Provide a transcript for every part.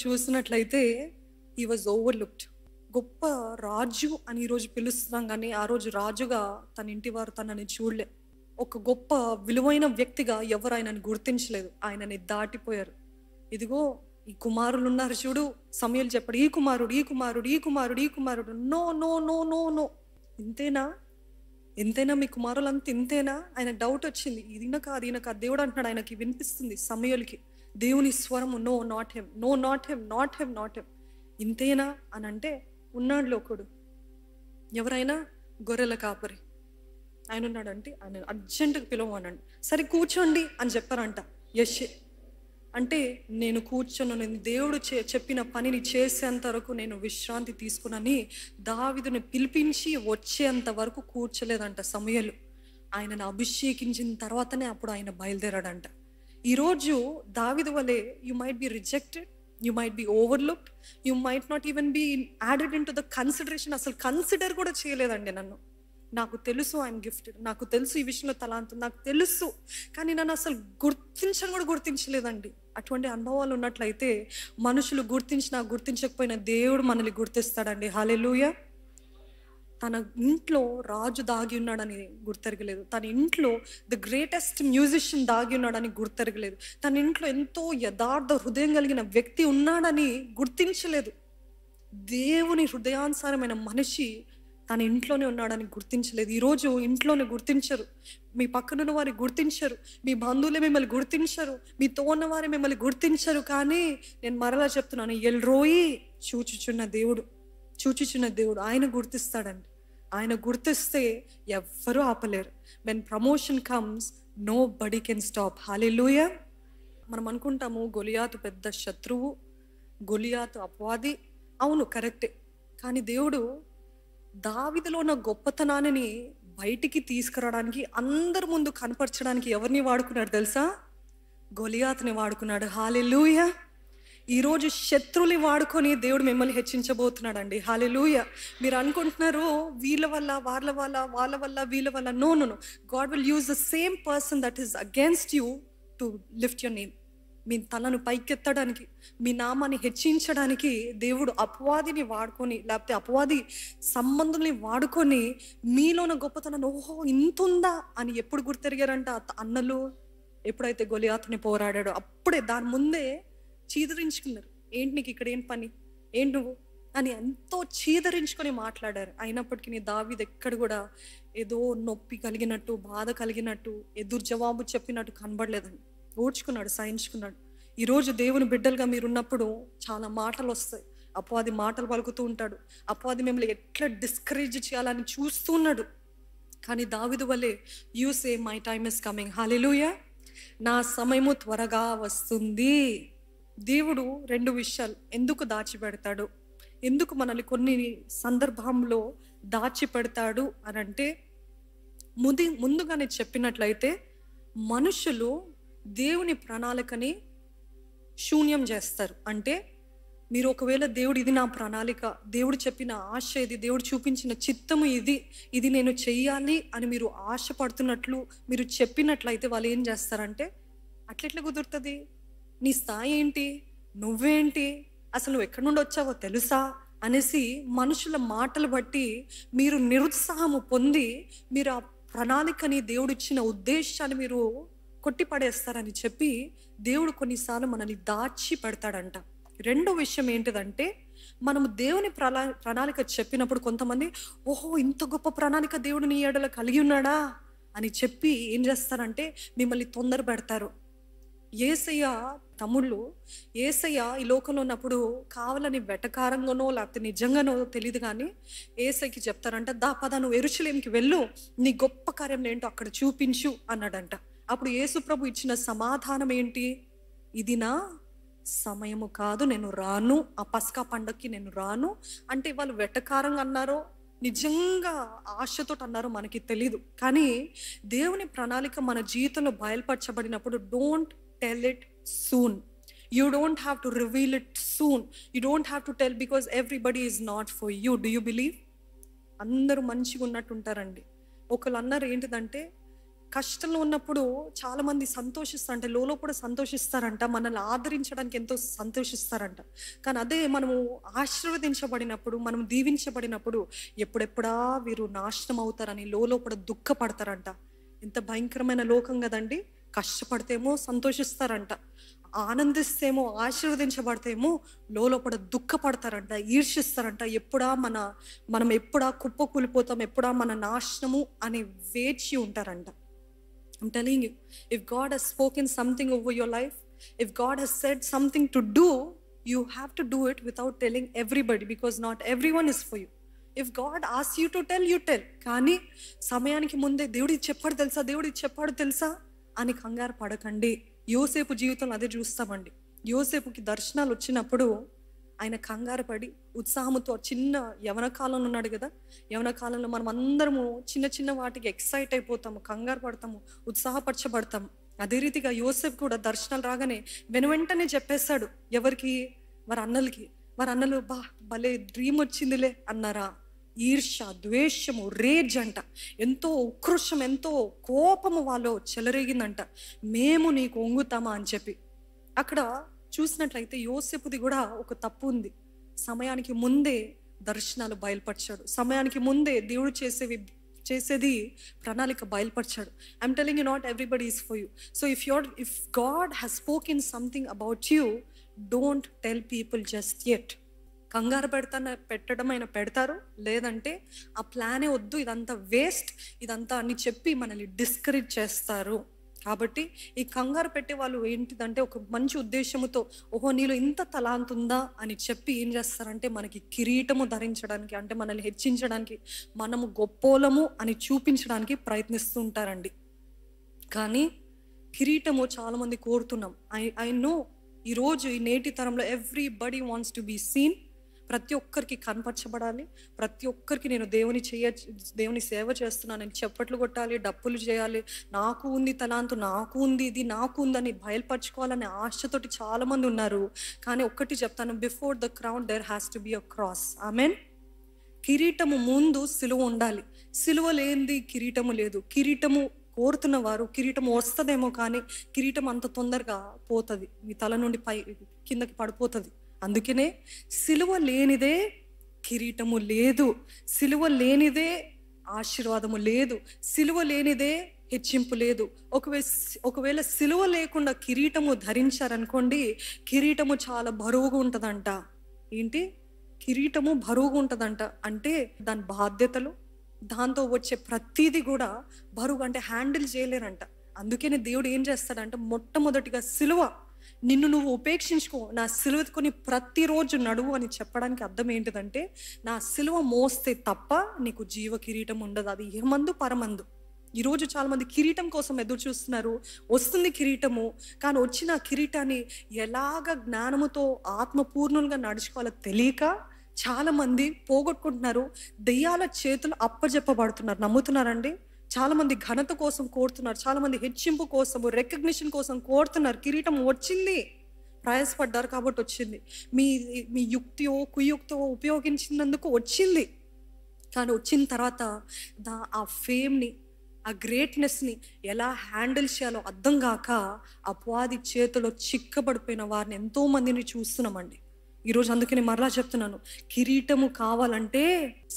చూసినట్లయితే he was overlooked. గొప్ప రాజు అని ఈరోజు పిలుస్తున్నాం, కానీ ఆ రోజు రాజుగా తన ఇంటి వారు తనని చూడలే. ఒక గొప్ప విలువైన వ్యక్తిగా ఎవరు ఆయనని గుర్తించలేదు, ఆయనని దాటిపోయారు. ఇదిగో ఈ కుమారులు ఉన్నారు చూడు, సమయలు చెప్పాడు, ఈ కుమారుడు ఈ కుమారుడు ఈ కుమారుడు ఈ కుమారుడు. No no no no no, ఇంతేనా ఎంతైనా మీ కుమారులంతా ఇంతేనా? ఆయన డౌట్ వచ్చింది, ఈయన కాదు దేవుడు అంటున్నాడు ఆయనకి వినిపిస్తుంది సమయలకి దేవుని స్వరము, no not him, no not him, not him, not him. ఇంతేనా అని అంటే ఉన్నాడు లోకుడు, ఎవరైనా గొర్రెల కాపరి ఆయన ఉన్నాడంటే ఆయన అర్జెంటుగా పిలవమనండి. సరే కూర్చోండి అని చెప్పారంట. యష్ అంటే నేను కూర్చొని, నేను దేవుడు చెప్పిన పనిని చేసేంత వరకు నేను విశ్రాంతి తీసుకున్నాని దావీదుని పిలిపించి వచ్చేంత వరకు కూర్చోలేదంట సమయలు. ఆయనను అభిషేకించిన తర్వాతనే అప్పుడు ఆయన బయలుదేరాడంట. ఈరోజు దావీదు వలె you might be rejected, you might be overlooked, you might not even be added in to the consideration. అసలు కన్సిడర్ కూడా చేయలేదండి నన్ను. నాకు తెలుసు ఐఎమ్ గిఫ్టెడ్, నాకు తెలుసు ఈ విషయంలో తలాంతం నాకు తెలుసు, కానీ నన్ను అసలు గుర్తించలేదండి. అటువంటి అనుభవాలు ఉన్నట్లయితే మనుషులు గుర్తించినా గుర్తించకపోయినా దేవుడు మనల్ని గుర్తిస్తాడండి. హల్లెలూయా. తన ఇంట్లో రాజు దాగి ఉన్నాడని గుర్తెరగలేదు, తన ఇంట్లో ద గ్రేటెస్ట్ మ్యూజిషియన్ దాగి ఉన్నాడని గుర్తెరగలేదు, తన ఇంట్లో ఎంతో యథార్థ హృదయం కలిగిన వ్యక్తి ఉన్నాడని గుర్తించలేదు. దేవుని హృదయానుసారమైన మనిషి తన ఇంట్లోనే ఉన్నాడని గుర్తించలేదు. ఈరోజు ఇంట్లోనే గుర్తించరు, మీ పక్కనున్న వారి గుర్తించరు, మీ బంధువులే మిమ్మల్ని గుర్తించరు, మీతో ఉన్న వారే మిమ్మల్ని గుర్తించరు. కానీ నేను మరలా చెప్తున్నాను, ఎల్రోయి చూచుచున్న దేవుడు ఆయన గుర్తిస్తాడండి. ఆయన గుర్తిస్తే ఎవ్వరూ ఆపలేరు. When promotion comes nobody can stop. Hallelujah. మనం అనుకుంటాము గొలియాతు పెద్ద శత్రువు, గొలియాతు అపవాది. అవును, కరెక్టే. కానీ దేవుడు దావీదులో ఉన్న గొప్పతనాన్ని బయటికి తీసుకురావడానికి, అందరి ముందు కనపరచడానికి ఎవరిని వాడుకున్నాడు తెలుసా? గొలియాతుని వాడుకున్నాడు. హల్లెలూయా. ఈరోజు శత్రువుని వాడుకొని దేవుడు మిమ్మల్ని హెచ్చించబోతున్నాడండి. హల్లెలూయా. మీరు అనుకుంటున్నారు వీళ్ళ వల్ల వాళ్ళ వల్ల వీళ్ళ వల్ల. No no no, God will use the same person that is against you to lift your name. మీ తలను పైకెత్తడానికి, మీ నామాన్ని హెచ్చించడానికి దేవుడు అపవాదిని వాడుకొని, లేకపోతే అపవాది సంబంధుల్ని వాడుకొని మీలోన గొప్పతనాన్ని, ఓహో ఇంతుందా అని ఎప్పుడు గుర్తెరిగారంట అన్నలు. ఎప్పుడైతే గొలియాతుని పోరాడాడో అప్పుడే, దాని ముందే చీదరించుకున్నారు. ఏంటి నీకు ఇక్కడ ఏం పని, ఏంటి నువ్వు అని ఎంతో చీదరించుకొని మాట్లాడారు. అయినప్పటికీ దావీదు ఎక్కడ కూడా ఏదో నొప్పి కలిగినట్టు, బాధ కలిగినట్టు, ఎదురు జవాబు చెప్పినట్టు కనబడలేదండి. ఓడ్చుకున్నాడు, సహించుకున్నాడు. ఈరోజు దేవుని బిడ్డలుగా మీరున్నప్పుడు చాలా మాటలు వస్తాయి, అపవాది మాటలు పలుకుతూ ఉంటాడు, అపవాది మిమ్మల్ని ఎట్లా డిస్కరేజ్ చేయాలని చూస్తూ ఉన్నాడు. కానీ దావీదు వలె you say my time is coming. Hallelujah. నా సమయము త్వరగా వస్తుంది. దేవుడు రెండు విషయాలు ఎందుకు దాచిపెడతాడు, ఎందుకు మనల్ని కొన్ని సందర్భంలో దాచిపెడతాడు అని అంటే, ముందుగానే చెప్పినట్లయితే మనుషులు దేవుని ప్రణాళికని శూన్యం చేస్తారు. అంటే మీరు ఒకవేళ దేవుడు ఇది నా ప్రణాళిక, దేవుడు చెప్పిన ఆశ ఇది, దేవుడు చూపించిన చిత్తము ఇది నేను చెయ్యాలి అని మీరు ఆశపడుతున్నట్లు మీరు చెప్పినట్లయితే వాళ్ళు ఏం చేస్తారంటే, అట్లెట్లా కుదురుతుంది, నీ స్థాయి ఏంటి, నువ్వేంటి, అసలు నువ్వు ఎక్కడి నుండి వచ్చావో తెలుసా అనేసి మనుషుల మాటలు బట్టి మీరు నిరుత్సాహము పొంది మీరు ఆ ప్రణాళికని, దేవుడు ఇచ్చిన ఉద్దేశాన్ని మీరు కొట్టిపడేస్తారని చెప్పి దేవుడు కొన్నిసార్లు మనల్ని దాచి పెడతాడంట. రెండో విషయం ఏంటిదంటే, మనము దేవుని ప్రణాళిక చెప్పినప్పుడు కొంతమంది, ఓహో ఇంత గొప్ప ప్రణాళిక దేవుడు నీ ఎడల కలిగి ఉన్నాడా అని చెప్పి ఏం చేస్తారంటే మిమ్మల్ని తొందర పెడతారు. యేసయ్య తమ్ముళ్ళు, యేసయ్య ఈ లోకంలో ఉన్నప్పుడు కావాలని వెటకారంగానో లేకపోతే నిజంగానో తెలియదు, కానీ యేసయ్యకి చెప్తారంట, పద నువ్వు యెరూషలేముకి వెళ్ళు, నీ గొప్ప కార్యం ఏంటో అక్కడ చూపించు అన్నాడంట. అప్పుడు యేసు ప్రభు ఇచ్చిన సమాధానం ఏంటి, ఇది నా సమయము కాదు, నేను రాను, ఆ పస్కా పండక్కి నేను రాను అంటే వాళ్ళు వెటకారంగా అన్నారో నిజంగా ఆశతో అన్నారో మనకి తెలీదు. కానీ దేవుని ప్రణాళిక మన జీవితంలో బయలుపరచబడినప్పుడు don't tell it soon. You don't have to reveal it soon. You don't have to tell because everybody is not for you. Do you believe? అందరూ మంచిగా ఉన్నట్టు ఉంటారండి. ఒకళ్ళు అన్నారు ఏంటిదంటే, కష్టంలో ఉన్నప్పుడు చాలా మంది సంతోషిస్తారంట, లోపల సంతోషిస్తారంట, మనల్ని ఆదరించడానికి ఎంతో సంతోషిస్తారంట. కానీ అదే మనము ఆశీర్వదించబడినప్పుడు, మనం దీవించబడినప్పుడు ఎప్పుడెప్పుడా వీరు నాశనం అవుతారని లోపల దుఃఖపడతారంట. ఎంత భయంకరమైన లోకం కదండి. కష్టపడితేమో సంతోషిస్తారంట, ఆనందిస్తేమో ఆశీర్వదించబడితేమో లోపల దుఃఖపడతారంట, ఈర్షిస్తారంట. మనం ఎప్పుడా కుప్పకూలిపోతాం, ఎప్పుడా మన నాశనము అని వేచి ఉంటారంట. I'm telling you, if God has spoken something over your life, if God has said something to do, you have to do it without telling everybody, because not everyone is for you. If God asks you to tell, you tell. కానీ సమయానికి ముందే దేవుడు ఇది చెప్పాడు తెలుసా అని కంగారు పడకండి. యోసేపు జీవితంలో అదే చూస్తామండి. యోసేపుకి దర్శనాలు వచ్చినప్పుడు ఆయన కంగారు పడి ఉత్సాహంతో, చిన్న యవన కాలంలో ఉన్నాడు కదా, యవన కాలంలో మనం అందరము చిన్న చిన్న వాటికి ఎక్సైట్ అయిపోతాము, కంగారు పడతాము, ఉత్సాహపరచబడతాము. అదే రీతిగా యోసేపు కూడా దర్శనాలు రాగానే వెంటనే చెప్పేశాడు. ఎవరికి? వారి అన్నలు భలే డ్రీమ్ వచ్చిందిలే అన్నారా? ఈర్ష, ద్వేషము, రేజ్ అంట, ఎంతో ఉక్రోషం, ఎంతో కోపము వాళ్ళు చెలరేగిందంట. మేము నీకు ఒంగుతామా అని చెప్పి. అక్కడ చూసినట్లయితే యోసేపుది కూడా ఒక తప్పు ఉంది. సమయానికి ముందే దర్శనాలు బయలుపరిచాడు, సమయానికి ముందే దేవుడు చేసేది ప్రణాళిక బయలుపరిచాడు. I'm telling you, not everybody is for you. So if God has spoken something about you, don't tell people just yet. కంగారు పెట్టడం అయినా పెడతారు, లేదంటే ఆ ప్లానే వద్దు, ఇదంతా వేస్ట్, ఇదంతా అని చెప్పి మనల్ని డిస్కరేజ్ చేస్తారు. కాబట్టి ఈ కంగారు పెట్టే వాళ్ళు ఏంటిదంటే ఒక మంచి ఉద్దేశముతో, ఓహో నీలో ఇంత తలాంత్ ఉందా అని చెప్పి ఏం చేస్తారంటే మనకి కిరీటము ధరించడానికి, అంటే మనల్ని హెచ్చించడానికి, మనము గొప్పోలము అని చూపించడానికి ప్రయత్నిస్తూ ఉంటారండి. కానీ కిరీటము చాలా మంది కోరుతున్నాం. ఐ నో ఈరోజు ఈ నేటి తరంలో everybody wants to be seen. ప్రతి ఒక్కరికి కనపరచబడాలి, ప్రతి ఒక్కరికి నేను దేవుని సేవ చేస్తున్నానని చప్పట్లు కొట్టాలి, డప్పులు చేయాలి, నాకు ఉంది తలాంతు, నాకు ఉంది ఇది, నాకు ఉందని బయలుపరచుకోవాలనే ఆశతోటి చాలా మంది ఉన్నారు. కానీ ఒక్కటి చెప్తాను, before the crown there has to be a cross. Amen. కిరీటము ముందు సిలువ ఉండాలి. సిలువ లేనిది కిరీటము లేదు. కిరీటము కోరుతున్న వారు, కిరీటం వస్తుందేమో కానీ కిరీటం అంత తొందరగా పోతుంది, మీ తల నుండి కిందకి పడిపోతుంది. అందుకనే సిలువ లేనిదే కిరీటము లేదు, సిలువ లేనిదే ఆశీర్వాదము లేదు, సిలువ లేనిదే హెచ్చింపు లేదు. ఒకవేళ సిలువ లేకుండా కిరీటము ధరించారనుకోండి, కిరీటము చాలా బరువుగా ఉంటుందంట. ఏంటి? కిరీటము బరువుగా ఉంటుందంట అంటే దాని బాధ్యతలు, దాంతో వచ్చే ప్రతిదీ కూడా బరువు, అంటే హ్యాండిల్ చేయలేరంట. అందుకనే దేవుడు ఏం చేస్తాడంటే మొట్టమొదటిగా సిలువ, నిన్ను నువ్వు ఉపేక్షించుకో, నా సిలువెత్తుకొని ప్రతిరోజు నడువు అని చెప్పడానికి అర్థం ఏంటిదంటే, నా సిలువ మోస్తే తప్ప నీకు జీవ కిరీటం ఉండదు, అది ఇహమందు పరమందు. ఈరోజు చాలా మంది కిరీటం కోసం ఎదురు చూస్తున్నారు. వస్తుంది కిరీటము, కానీ వచ్చిన కిరీటాన్ని ఎలాగ జ్ఞానముతో ఆత్మపూర్ణులుగా నడుచుకోవాలో తెలియక చాలా మంది పోగొట్టుకుంటున్నారు. దెయ్యాల చేతులు అప్పజెప్పబడుతున్నారు. నమ్ముతున్నారండి? చాలా మంది ఘనత కోసం కోరుతున్నారు, చాలా మంది హెచ్చింపు కోసము, రికగ్నిషన్ కోసం కోరుతున్నారు. కిరీటం వచ్చింది, ప్రయాసపడ్డారు కాబట్టి వచ్చింది. మీ యుక్తియో కుయుక్తో ఉపయోగించినందుకు వచ్చింది. కానీ వచ్చిన తర్వాత ఆ ఫేమ్ని, ఆ గ్రేట్నెస్ని ఎలా హ్యాండిల్ చేయాలో అర్థం కాక అపవాది చేతిలో చిక్కబడిపోయిన వారిని ఎంతో మందిని చూస్తున్నామండి ఈరోజు. అందుకని మరలా చెప్తున్నాను, కిరీటము కావాలంటే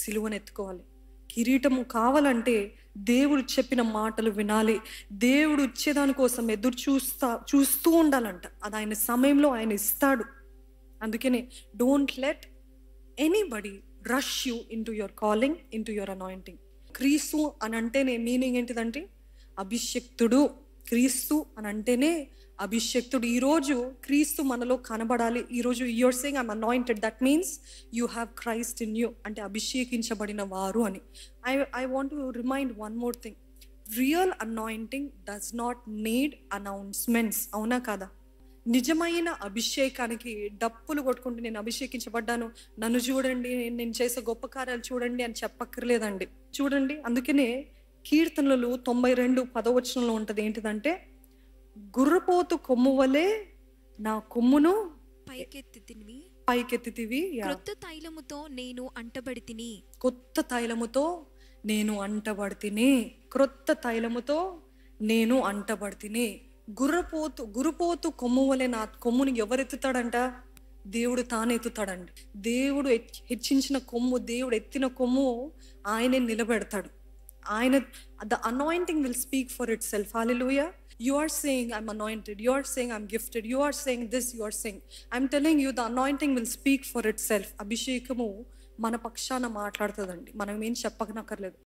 సిలువను ఎత్తుకోవాలి. కిరీటము కావాలంటే దేవుడు చెప్పిన మాటలు వినాలి. దేవుడు ఇచ్చేదాని కోసం ఎదురు చూస్తూ ఉండాలంట. అది ఆయన సమయంలో ఆయన ఇస్తాడు. అందుకనే don't let anybody rush you in to your calling, in to your anointing. క్రీస్తు అని అంటేనే మీనింగ్ ఏంటిదంటే అభిషక్తుడు. క్రీస్తు అని అంటేనే అభిషక్తుడు. ఈరోజు క్రీస్తు మనలో కనబడాలి. ఈరోజు you're saying I'm anointed, that means you have Christ in you, అంటే అభిషేకించబడిన వారు అని. I want to remind one more thing, real anointing does not need announcements. అవునా కాదా? నిజమైన అభిషేకానికి డప్పులు కొట్టుకుంటూ నేను అభిషేకించబడ్డాను, నన్ను చూడండి, నేను చేసే గొప్ప కార్యాలు చూడండి అని చెప్పక్కర్లేదండి. చూడండి, అందుకనే కీర్తనలు 92:10 ఉంటుంది. ఏంటిదంటే, గుర్రపోతు కొమ్ము వలె నా కొమ్మును పైకెత్తితివి, క్రొత్త తైలముతో నేను అంటబడితిని. కొత్త తైలముతో నేను అంటబడితిని. క్రొత్త తైలముతో నేను అంటబడితిని. గురుపోతు కొమ్ము వలె నా కొమ్ముని ఎవరెత్తుతాడంట? దేవుడు తాను ఎత్తుతాడండి. దేవుడు హెచ్చించిన కొమ్ము, దేవుడు ఎత్తిన కొమ్ము ఆయనే నిలబెడతాడు. ఆయన the anointing will speak for itself. Hallelujah. You are saying I'm anointed, you are saying I'm gifted, you are saying this, you are saying, I'm telling you the anointing will speak for itself. అభిషేకము మన పక్షాన మాట్లాడుతుందండి. మనం ఏం చెప్పనక్కర్లేదు.